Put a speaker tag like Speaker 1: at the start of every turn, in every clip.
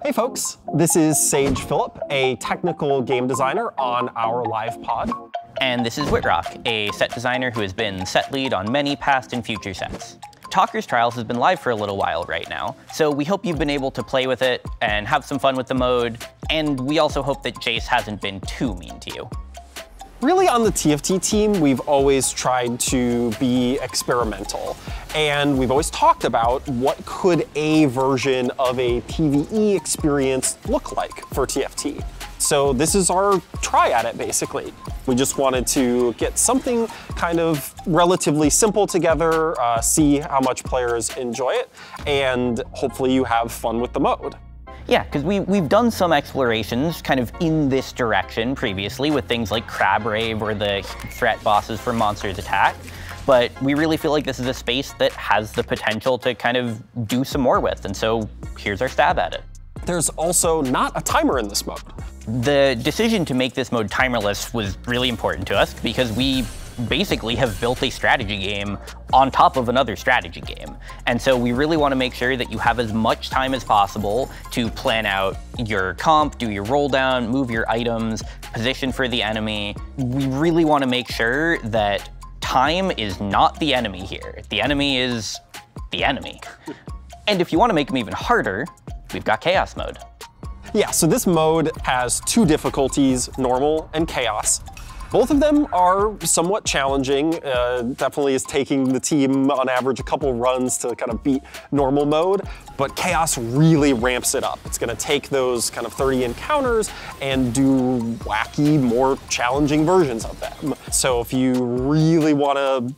Speaker 1: Hey folks, this is Sage Phillip, a technical game designer on our live pod.
Speaker 2: And this is Whitrock, a set designer who has been set lead on many past and future sets. Talker's Trials has been live for a little while right now, so we hope you've been able to play with it and have some fun with the mode, and we also hope that Jace hasn't been too mean to you.
Speaker 1: Really, on the TFT team, we've always tried to be experimental, and we've always talked about what could a version of a PvE experience look like for TFT. So this is our try at it, basically. We just wanted to get something kind of relatively simple together, see how much players enjoy it, and hopefully you have fun with the mode.
Speaker 2: Yeah, because we've done some explorations kind of in this direction previously with things like Crab Rave or the threat bosses for Monsters Attack, but we really feel like this is a space that has the potential to kind of do some more with, and so here's our stab at it.
Speaker 1: There's also not a timer in this mode.
Speaker 2: The decision to make this mode timerless was really important to us because we basically have built a strategy game on top of another strategy game. And so we really want to make sure that you have as much time as possible to plan out your comp, do your roll down, move your items, position for the enemy. We really want to make sure that time is not the enemy here. The enemy is the enemy. And if you want to make them even harder, we've got Chaos mode.
Speaker 1: Yeah, so this mode has two difficulties, normal and chaos. Both of them are somewhat challenging. Definitely is taking the team on average a couple runs to kind of beat normal mode, but chaos really ramps it up. It's gonna take those kind of 30 encounters and do wacky, more challenging versions of them. So if you really wanna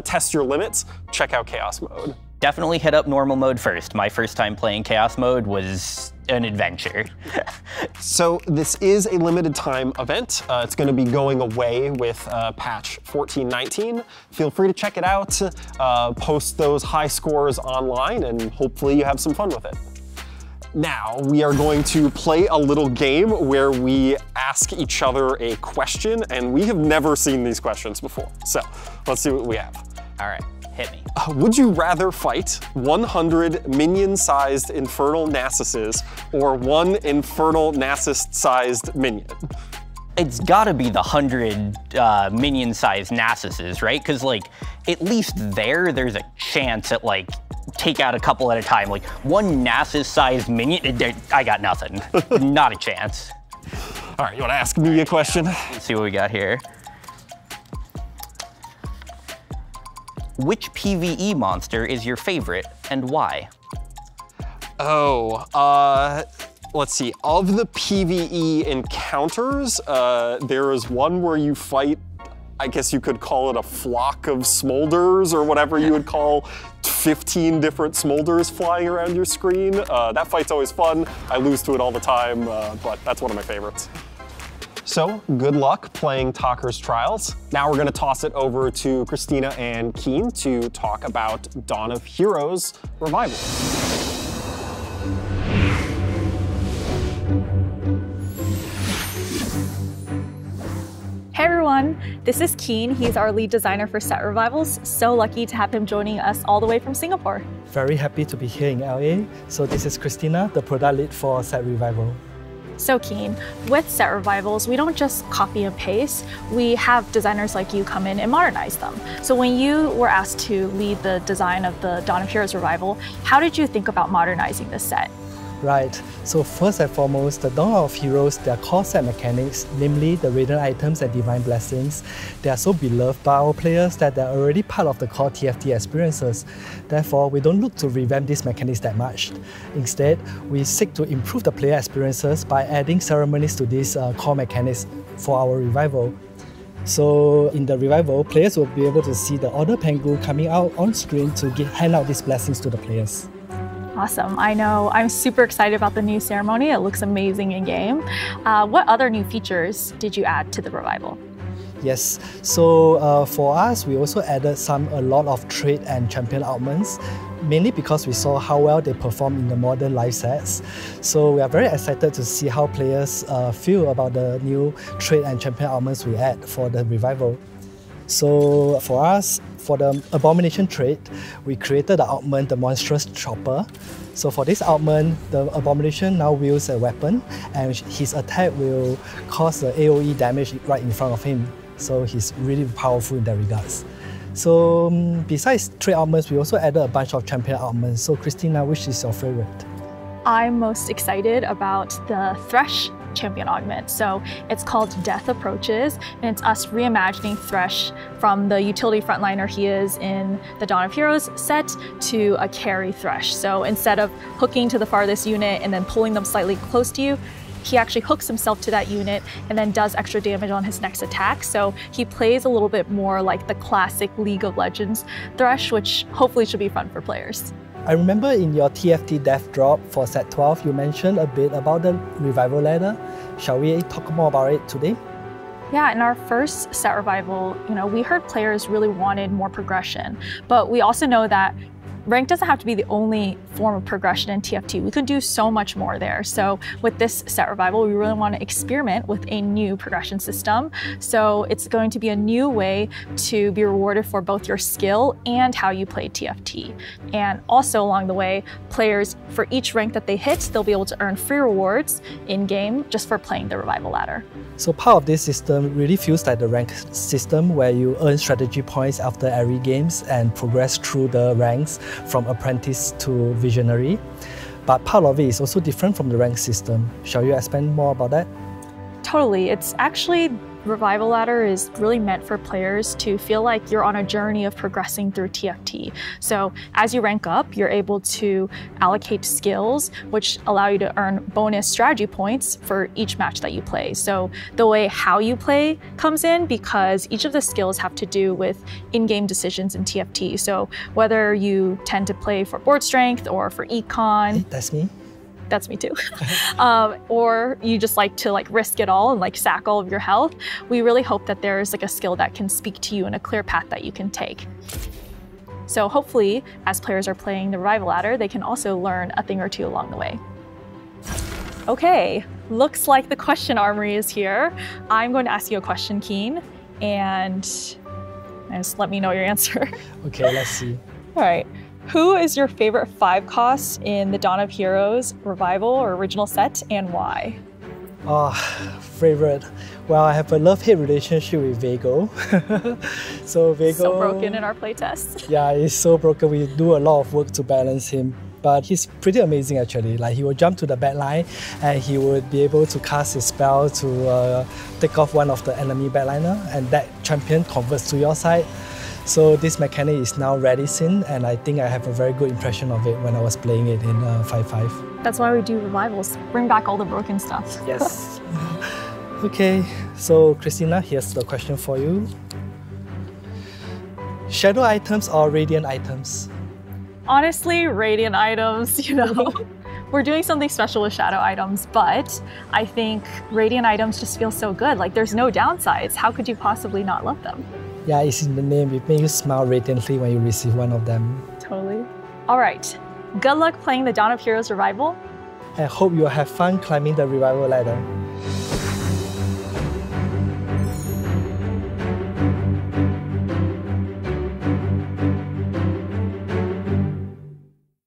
Speaker 1: test your limits, check out chaos mode.
Speaker 2: Definitely hit up normal mode first. My first time playing chaos mode was an adventure.
Speaker 1: So this is a limited time event. It's going to be going away with patch 14.19. Feel free to check it out, post those high scores online, and hopefully you have some fun with it. Now, we are going to play a little game where we ask each other a question, and we have never seen these questions before. So let's see what we have.
Speaker 2: All right. Hit me.
Speaker 1: Would you rather fight 100 minion-sized infernal Nassuses or one infernal Nassus-sized minion?
Speaker 2: It's gotta be the 100 minion-sized Nassuses, right? Because like, at least there's a chance at like, take out a couple at a time. Like one Nassus-sized minion, I got nothing. Not a chance.
Speaker 1: All right, you wanna ask me a question?
Speaker 2: Let's see what we got here. Which PvE monster is your favorite and why?
Speaker 1: Oh, let's see. Of the PvE encounters, there is one where you fight, I guess you could call it a flock of smolders or whatever you would call 15 different smolders flying around your screen. That fight's always fun. I lose to it all the time, but that's one of my favorites. So good luck playing Talker's Trials. Now we're gonna toss it over to Christina and Keen to talk about Dawn of Heroes Revival.
Speaker 3: Hey everyone, this is Keen. He's our lead designer for Set Revivals. So lucky to have him joining us all the way from Singapore.
Speaker 4: Very happy to be here in LA. So this is Christina, the product lead for Set Revival.
Speaker 3: So Keen, with Set Revivals, we don't just copy and paste, we have designers like you come in and modernize them. So when you were asked to lead the design of the Dawn of Heroes Revival, how did you think about modernizing this set?
Speaker 4: Right, so first and foremost, the Dawn of Heroes, their core set mechanics, namely the Radiant items and Divine Blessings, they are so beloved by our players that they're already part of the core TFT experiences. Therefore, we don't look to revamp these mechanics that much. Instead, we seek to improve the player experiences by adding ceremonies to these core mechanics for our revival. So in the revival, players will be able to see the Order Pengu coming out on screen to hand out these blessings to the players.
Speaker 3: Awesome. I know. I'm super excited about the new ceremony. It looks amazing in game. What other new features did you add to the revival?
Speaker 4: Yes, so for us, we also added a lot of trade and champion augments, mainly because we saw how well they perform in the modern live sets. So we are very excited to see how players feel about the new trade and champion augments we add for the revival. So for us, for the Abomination trait, we created the augment, the Monstrous Chopper. So for this augment, the Abomination now wields a weapon, and his attack will cause the AoE damage right in front of him. So he's really powerful in that regards. So besides trait augments, we also added a bunch of champion augments. So Christina, which is your favorite?
Speaker 3: I'm most excited about the Thresh champion augment. So it's called Death Approaches, and it's us reimagining Thresh from the utility frontliner he is in the Dawn of Heroes set to a carry Thresh. So instead of hooking to the farthest unit and then pulling them slightly close to you, he actually hooks himself to that unit and then does extra damage on his next attack. So he plays a little bit more like the classic League of Legends Thresh, which hopefully should be fun for players.
Speaker 4: I remember in your TFT Death Drop for set 12, you mentioned a bit about the revival ladder. Shall we talk more about it today?
Speaker 3: Yeah, in our first set revival, we heard players really wanted more progression, but we also know that rank doesn't have to be the only form of progression in TFT. We could do so much more there. So with this set revival, we really want to experiment with a new progression system. So it's going to be a new way to be rewarded for both your skill and how you play TFT. And also along the way, players, for each rank that they hit, they'll be able to earn free rewards in-game just for playing the revival ladder.
Speaker 4: So part of this system really feels like the rank system where you earn strategy points after every games and progress through the ranks from apprentice to visionary. But part of it is also different from the rank system. Shall you expand more about that?
Speaker 3: Totally. It's actually, Revival Ladder is really meant for players to feel like you're on a journey of progressing through TFT. So as you rank up, you're able to allocate skills, which allow you to earn bonus strategy points for each match that you play. So the way how you play comes in because each of the skills have to do with in-game decisions in TFT. So whether you tend to play for board strength or for econ.
Speaker 4: Hey, that's me.
Speaker 3: That's me too. Or you just like to risk it all and sack all of your health. We really hope that there's a skill that can speak to you and a clear path that you can take. So hopefully, as players are playing the Revival Ladder, they can also learn a thing or two along the way. Okay, looks like the question armory is here. I'm going to ask you a question, Keen, and just let me know your answer.
Speaker 4: Okay, let's see.
Speaker 3: All right. Who is your favorite 5 cost in the Dawn of Heroes revival or original set, and why?
Speaker 4: Favorite. Well, I have a love-hate relationship with Vego. So Vego...
Speaker 3: So broken in our playtests.
Speaker 4: Yeah, he's so broken. We do a lot of work to balance him. But he's pretty amazing actually. He will jump to the backline and he would be able to cast his spell to take off one of the enemy backliner, and that champion converts to your side. So this mechanic is now ready seen, and I think I have a very good impression of it when I was playing it in 5.5.
Speaker 3: That's why we do revivals. Bring back all the broken stuff.
Speaker 4: Yes. Okay, so Christina, here's the question for you. Shadow items or radiant items?
Speaker 3: Honestly, radiant items, We're doing something special with shadow items, but I think radiant items just feel so good. There's no downsides. How could you possibly not love them?
Speaker 4: Yeah, it's in the name. It makes you smile radiantly when you receive one of them.
Speaker 3: Totally. All right. Good luck playing the Dawn of Heroes Revival.
Speaker 4: I hope you'll have fun climbing the Revival Ladder.